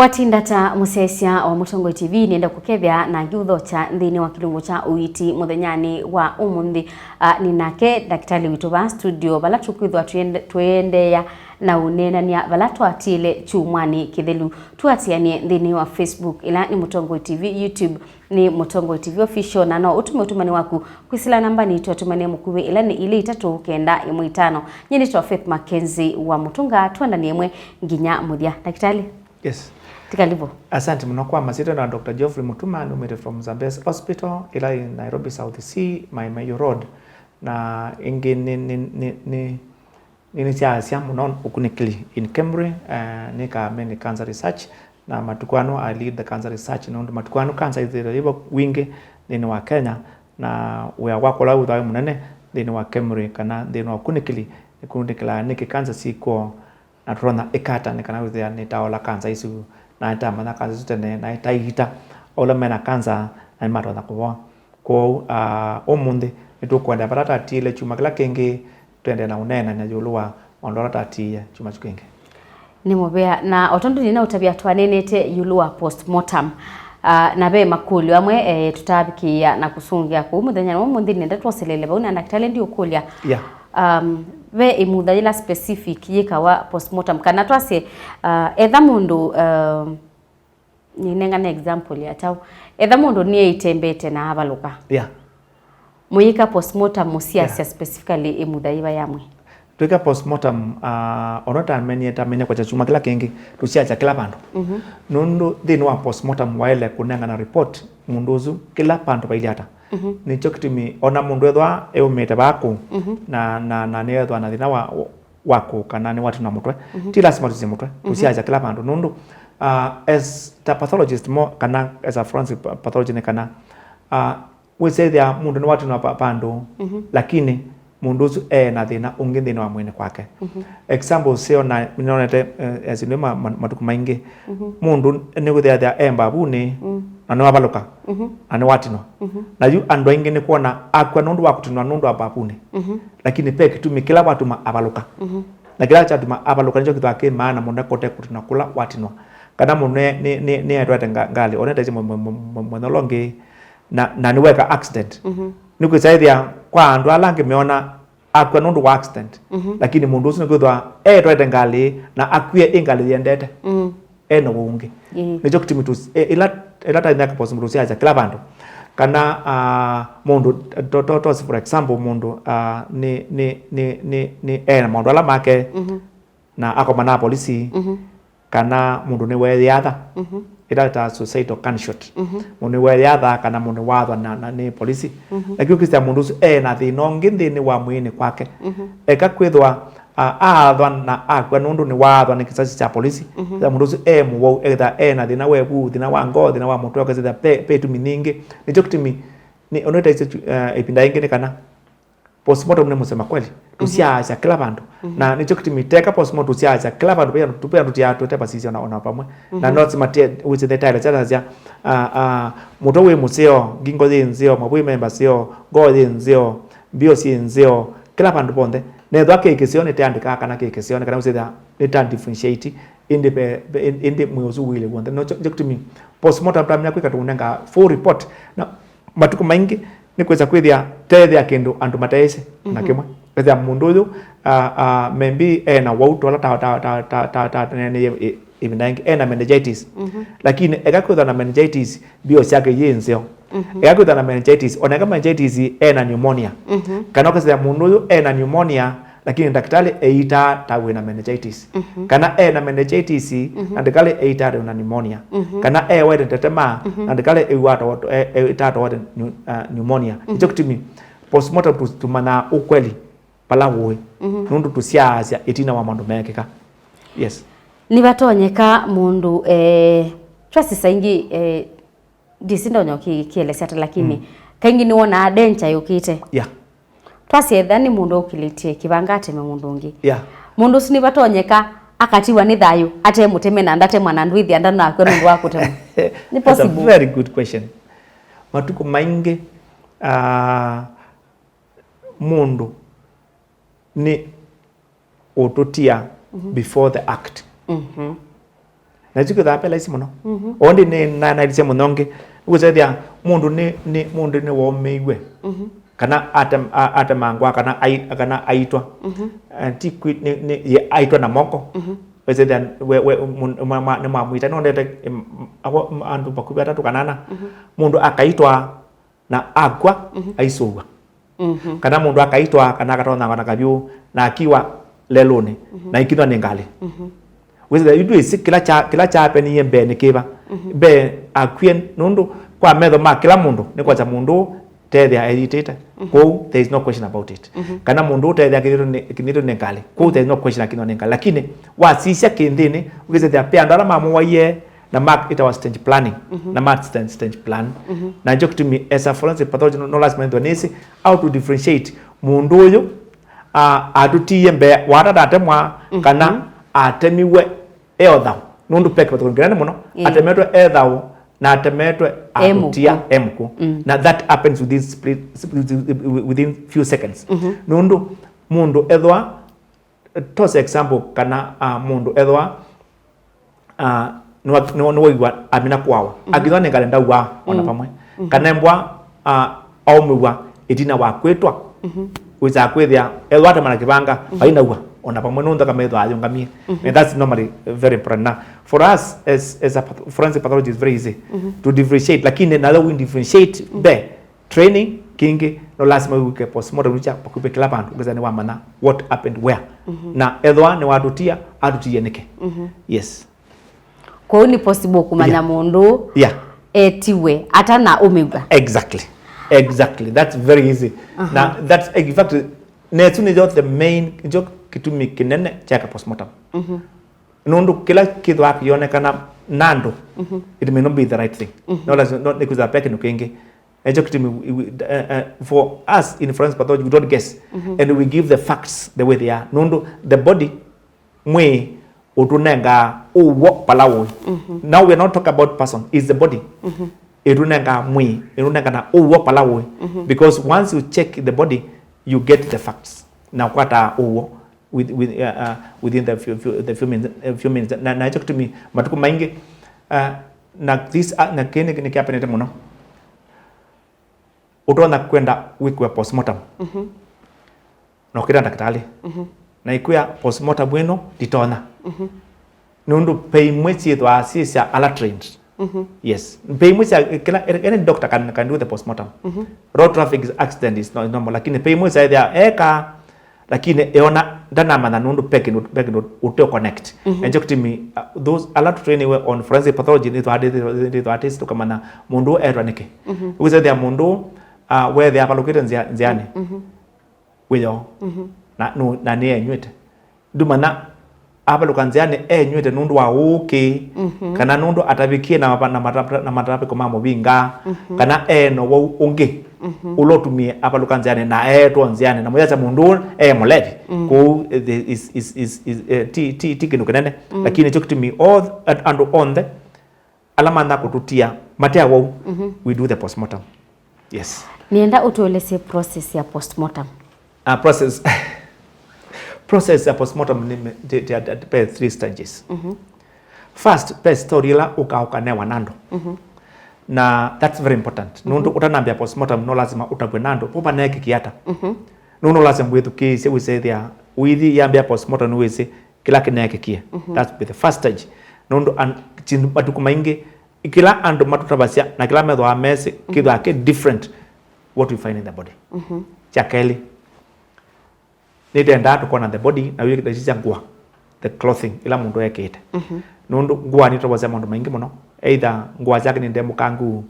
Watindata musesia wa Mutongo TV nienda kukethia na giutho cha nthini wa kilungu cha uiti muthenyani wa umuthi ninake daktari witu ba studio bala tukwithwa tuendeya na unenania bala twatile chumwani kithelu twatianie nthini wa Facebook ila ni Mutongo TV, YouTube ni Mutongo TV official na no utumani waku kwisila namba ni twatumania mukuwe ila ni ile 395 nyini twa Faith Mackenzie wa Mutunga twandani emwe nginya muthia. Daktari. Yes. Tikalibo. Asante mno kwa masito na Dr. Geoffrey Mutuma numere from Zambezi Hospital ila in Nairobi South Sea Mayo Road na ingi ni siya mno ukunikili in Cambridge nika meni cancer research na matukwano I lead the cancer research na matukwano cancer is wingi ni wa Kenya na we wakola udhayo munene ni wa Cambridge kana ni wa kunikili niki cancer siko na turona ikata nikana withia ni taola cancer isu na ita mana cancer zutene na ita hita ola mena cancer na matona ko omunde nitukwenda barata tile chuma kila kenge twende na unena na yulua ondola tatia chuma chukenge ni mobea na otondo nina utabia twanenete yulua postmortem na be makuli amwe tutabikia na kusungia ku muthenya no mundi nenda twaselele bauna daktari ndi ukulia we imudhaila specific yikawa postmortem kana twase etha mundu ninenga na example ya tau etha mundu nie itembete na abaluka muyika postmortem musiasia specifically imudhaiva yamwe tuika postmortem onota menya kwa chuma kila kengi tusiacha kila bandu nundu thini wa postmortem waile kunenga na report munduzu kila bandu bailiata ni chokitimi ona mundu ethwa eumete baku na ne ethwa na thina wako kana ni watu na mutwe ti lazima tusimutwe tusiacha kila bandu nundu as the pathologist mo kana as a forensic pathologist kana we say there mundu ni watu na bandu lakini munduzu na thina ungi thina wa mwene kwake example sio na minonete asinema matuku maingi mundu ni guthia babuni na no abaluka ani watino na yu andu ingi ni kuona akwa nundu wa kutunwa nundu wa babuni lakini peke tumi kila watu ma abaluka na kila chatu ma abaluka njo kitwa maana mundu kote kutuna kula watino kana mundu ni atwate ngali onete je monolongi na niweka accident nikusaidia kwa andu alange meona akwa nundu wa accident lakini mundu usu nikuthwa twete ngali na akwie ingali yendete no ungi nicho kitimitu ila ta ndaka posu mrusia za kila bandu kana mundu to for example mundu ni na mundu ala make na akomana polisi kana mundu ni weyatha ila ta societal gunshot mundu weyatha kana mundu wathwa na ni polisi lakini ukisia mundu na thino ngindi ni wa mwini kwake kwithwa athwa na akwa nundu ni wathwa ni kisasi cha polisi za mundu muwo na thina webu thina wa ngo thina wa mutwe kweza petu miningi nicho kitimi ni oneta ipinda ingi ni kana postmortem ni musema kweli tusiacha kila bandu na nicho kitimi teka postmortem tusiacha kila bandu pia tutia tutepa sisi ona pamwe na not matie with the title cha muto we museo gingo nzio mabui member sio go nzio bio si nzio kila bandu bonde netho akekesione teandika kana kekesione kana usida neta differentiate indi mwezu wile wonde no chokutimi postmortem time yakwe katunenga full report na matuko maingi ni kweza kwithia tethia kindu andu mataese na kimwe kweza mundu uyu maybe na wauto ala ta ne ibinangi na meningitis lakini ekakwitha na meningitis bio syake yinzio ekakwitha na meningitis oneka meningitis na pneumonia kana kweza mundu uyu na pneumonia lakini daktari eita tawe na meningitis kana na meningitis na daktari eita na pneumonia kana wede tetema na daktari eita to pneumonia hicho kitimi postmortem tumana ukweli pala woe nundu tusiaza itina wa mandu mekeka yes ni batonyeka mundu twasi saingi disinda nyoki kielesa lakini kaingi ni wona danger yukite twasi ethani mundu ukilitie kibangate me mundu ungi mundu sini batonyeka akatiwa ni thayu ate muteme na ndate mwana ndwithi anda na akwe nundu wakutema ni possible. That's a very good question. Matuko maingi mundu ni ototia before the act na chiko da pela isi muno ondi na dise munonge uzedia mundu ni wo meigwe kana atamangwa kana aitwa anti quit ni aitwa na moko uzedia we ma muita no ndete andu bakubata tukanana mundu akaitwa na agwa aisuwa kana mundu akaitwa kana katona na kabyu na akiwa leloni na ikitwa ningali weza idu isi kila cha peni yembe ne keba be akwen nundu kwa medho ma kila mundu ni kwa cha mundu tethia editator ko there is no question about it kana mundu tethia kinito ningali ko there is no question akino ningali lakini wasisha kindini weza thia pe andara mamu waye na mark it was stage planning na mark stage plan na joke to me as a forensic pathologist no last minute donesi how to differentiate mundu uyu aduti yembe wada datemwa kana atemiwe eodhaw nundu peke patokongirane muno atemetwe edhaw na atemetwe adutia emku na that happens within few seconds nundu mundu edhwa tos example kana mundu edhwa no wigwa amina kwawa agithwa ne kalenda wa ona pamwe kana mbwa aumwa itina wa kwetwa wiza kwethia edhwa tamana kibanga baina wa ona pamwe no ndaka medho ayo ngamie and that's normally very important now for us as a forensic pathologist is very easy to differentiate lakini na we differentiate be training kingi no lazima wike postmortem ucha pakupe kila bantu ngezani wa mana what happened where na edhwa ne wadutia adutie neke yes kwa ni possible kumanya mundu etiwe ata na omega exactly that's very easy now that's in fact netu ni the main joke kitumi kinene chaka postmortem nundu kila kitu akionekana nando it may not be the right thing no lazima not nikuza peke nukengi ejo kitumi for us in forensic pathology we don't guess and we give the facts the way they are nundu the body mwe utunenga uwo palawo now we are not talking about person is the body irunenga mwe irunenga na uwo palawo because once you check the body you get the facts na kwata uwo within the few minutes na hicho kitu mi matuko maingi na this na kene kiapenete muno utona kwenda week wa postmortem na kira daktari na ikuya postmortem bueno ditona nundu pay mwechi thwa sisia ala trained yes pay mwechi kila any doctor can do the postmortem road traffic accident is not normal lakini pay mwechi eka lakini eona ndana mana nundu peke uto connect and joke to me those a lot of training on forensic pathology ni to artist to kama na mundu eranike uze dia mundu where they are located nziani weyo na ne enywete dumana abaluka nziani enywete nundu wa okay kana nundu atabikie na matape koma mobinga kana eno wo unge ulotumie abaluka nziani na eto nziani na moja mundu molevi ko is kinu kenene lakini chokitumi all and on the alama na kututia matea wo we do the postmortem yes nienda utueleze process ya postmortem process ya postmortem ni three stages first pestorila ukanewa nando na that's very important nundu utanambia postmortem no lazima utagwe nando popa neke kiata nundu lazima wetu kise wisethia withi yambia postmortem wese kila kineke kia that's the first stage nundu matuko maingi kila ando matutabasia na kila medho amese kido ake different what we find in the body chakeli nitenda tukona the body na wiki tashija ngua the clothing ila mundu yekete nundu ngua nitobaza mundu maingi muno either ngua zake ni ndemu kangu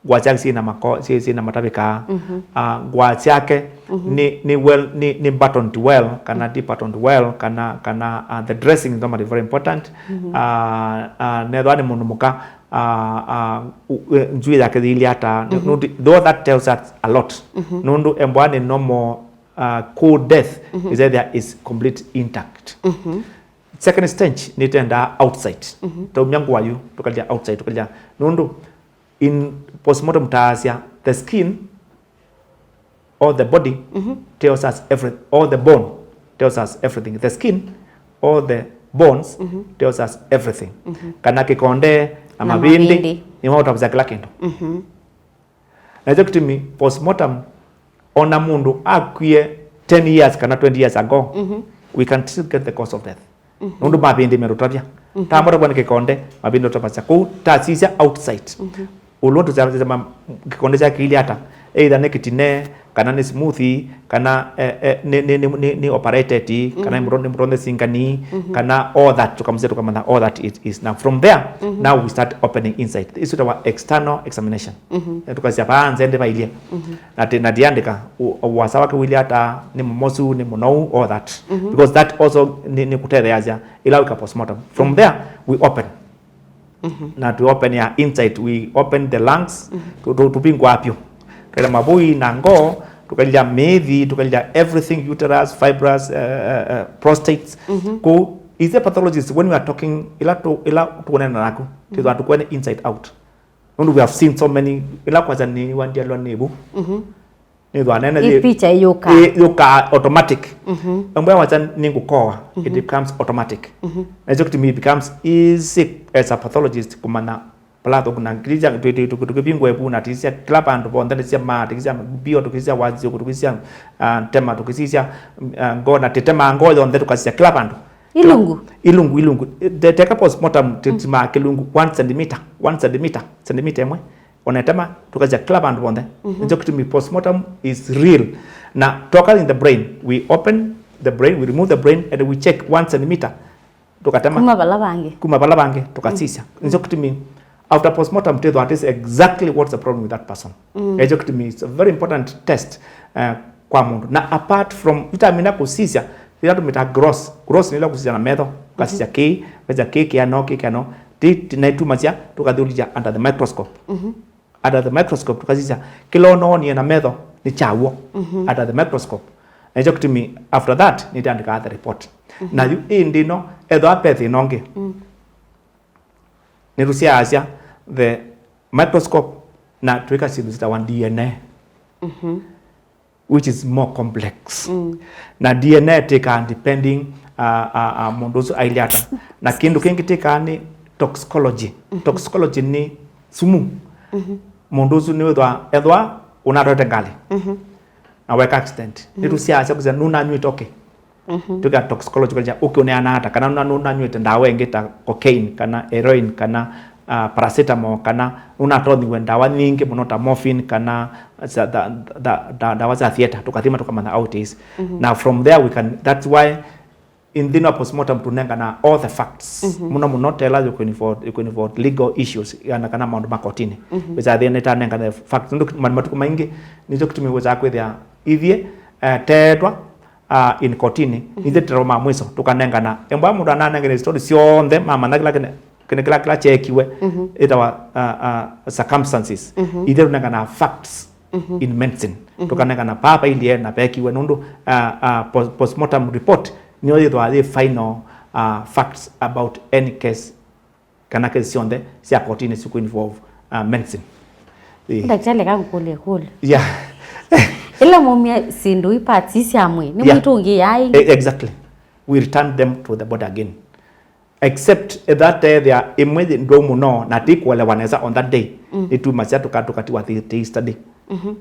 ngua zake sina matabika ngua zake ni buttoned well kana deep buttoned well kana the dressing is normally very important nedwani mundu muka njui yake ili hata though that tells us a lot nundu embwane normal cold death is either is complete intact second stage nitenda outside tomyangu wayu tukalia outside tukalia nundu in postmortem tasia the skin or the body tells us everything, or the bone tells us everything, the skin or bones tells us everything. Kana kikonde na mavindi ni wao utabuza kila kintu. Na hizo kitimi postmortem ona mundu akwie 10 years kana 20 years ago, we can still get the cause of death. Nundu mavindi merutabia. Tambora bwana kikonde mavindi utapasa ku tasisia outside. Uloto za kikonde cha kili hata either nekitine kana ni smoothie kana ni operated kana mronde singani kana all that tukamza all that is now from there now we start opening inside. This is our external examination. Tukazia baanze ende bailia na diandika wasawa kwa wili hata ni mosu ni monou all that because that also ni kutele aja ila wika postmortem. From there we open na to open ya inside, we open the lungs to bingwa apyo kala mabui na ngoo tukalija methi tukalija everything, uterus, fibrous, prostates. Ko is the pathologist when we are talking ila tuone na nako tizo tukone inside out. And we have seen so many ila kwanza ni wandia lo nebu ni dwa nene hii picha yoka automatic ambayo wacha ningu koa it becomes automatic. As to me becomes easy as a pathologist kumana plato kuna kirija tukibingwa ebu na tisia kila pandu bonda tisia ma tisia bio tukisia wazi tukisia tema tukisia ngona tetema ngoyo onde tukisia kila pandu ilungu the take postmortem tetima kilungu 1 centimeter mwe onetema tukisia kila pandu bonde njo kitumi postmortem is real. Na toka in the brain, we open the brain, we remove the brain and we check 1 centimeter tukatema kuma balabange tukasisia njo kitumi after postmortem test, that is exactly what's the problem with that person. To me, it's a very important test kwa mundu. Na apart from vitamina kusisia, ila tumita gross nila kusisia na metho, kasisia K, kaza K kiano, na tumasia tukadhulija under the microscope. Under the microscope tukasisia kilono ni na metho ni chawo under the microscope. To me, after that nitaandika the report. Na hii ndino edo apethi nonge. Nirusia asia the microscope na tuweka sinusta one DNA which is more complex. Na DNA teka depending mondozo ailiata na kindu kingi teka ni toxicology. Toxicology ni sumu mondozo ni edwa unarote ngali na weka accident nirusia asia kuza nuna nywe toke tuka toxicology kwa ukiona hata kana nuna nywe ndawa engeta cocaine kana heroin kana paracetamol kana unatodhi wendawa nyingi monota morphine kana dawa za theater tukathima tukamana out is now from there we can, that's why in the postmortem tunenga na all the facts muno tell us you can for legal issues yana kana maundu makotini biza then eta nenga the facts ndo matuko maingi nizo kutumiweza kwethia ithie tetwa in kotini ithie teroma mwiso tukanenga na emba mundu ananenga story sionthe mama nakila kila chekiwe itawa circumstances either unanga na facts in medicine tukananga na papa ile na pekiwe nundu postmortem report ni oyo the final facts about any case kana kesi onde si akotini siku involve medicine daktari kakukule kule yeah ila momia sindu ipatsi siamwe ni mwitu ngi yai exactly we return them to the body again except that they are imwe ndo muno na tikwele waneza on that day itu masia tukatiwa the study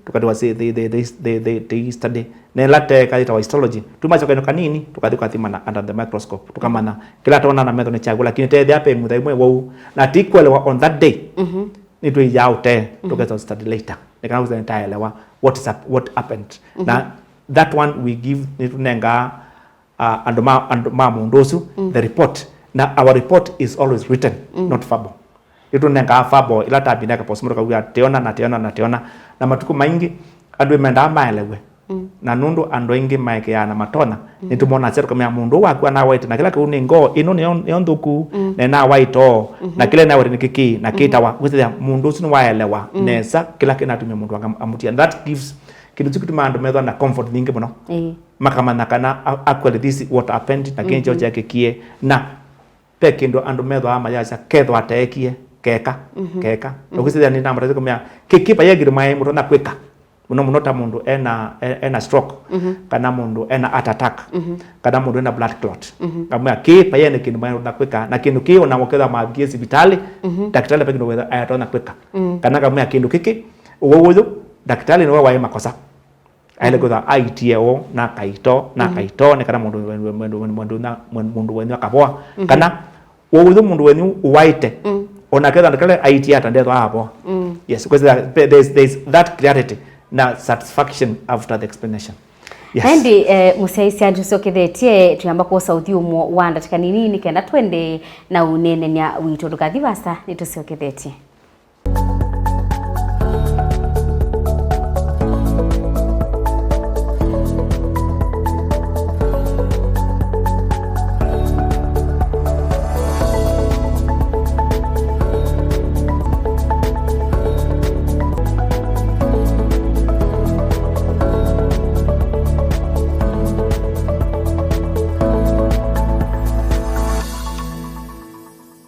tukatiwa the study na late kaita wa histology tumacho keno kanini tukathimathima under the microscope tukamana kila tona na metho ni chagu lakini te hapa imwe imwe wau na tikwele on that day ni tu yaute tukata study later nikana kuzentaelewa what happened na that one we give ni tunenga andoma mundosu the report. Now our report is always written, not verbal. Itu nenga verbal ila tabineka postmortem kwa teona na matuko maingi adwe menda maelewe. Na nundu ando ingi maike ya na matona nitumona seto kama mundu wakwa na white na kila kuni ngo ino ni onduku na white na kile na wori nikiki na kita wa with mundu sinu waelewa nesa kila kinatumia mundu amutia that gives kitu tumando medho na comfort ningi muno makamana kana actually this is what happened na kenjo chake kie na pekindo ando medho ama yacha ketho atekie keka ukisida ni namba kama kikipa yegiri mai muto na kweka muno ta mundu ena stroke kana mundu ena heart attack kana mundu ena blood clot kama ki payene kindu mayo na kweka na kindu ki ona mokeza magie hospitali daktari pekino wetha ayatona kweka kana kama kindu kiki uwo daktari ni wae makosa aile kutha aitio na kaito ne kana mundu wenyu akaboa kana uwo mundu wenyu uwaite ona ketha ndakale aitia tandetho hapo yes, because there's that clarity na satisfaction after the explanation. Yes. Hendi museisia ntucokethetie tuyamba kwa sauti umwo wanda tika nini kenda twende na unene nya wito ndukathivasa nitucokethetie.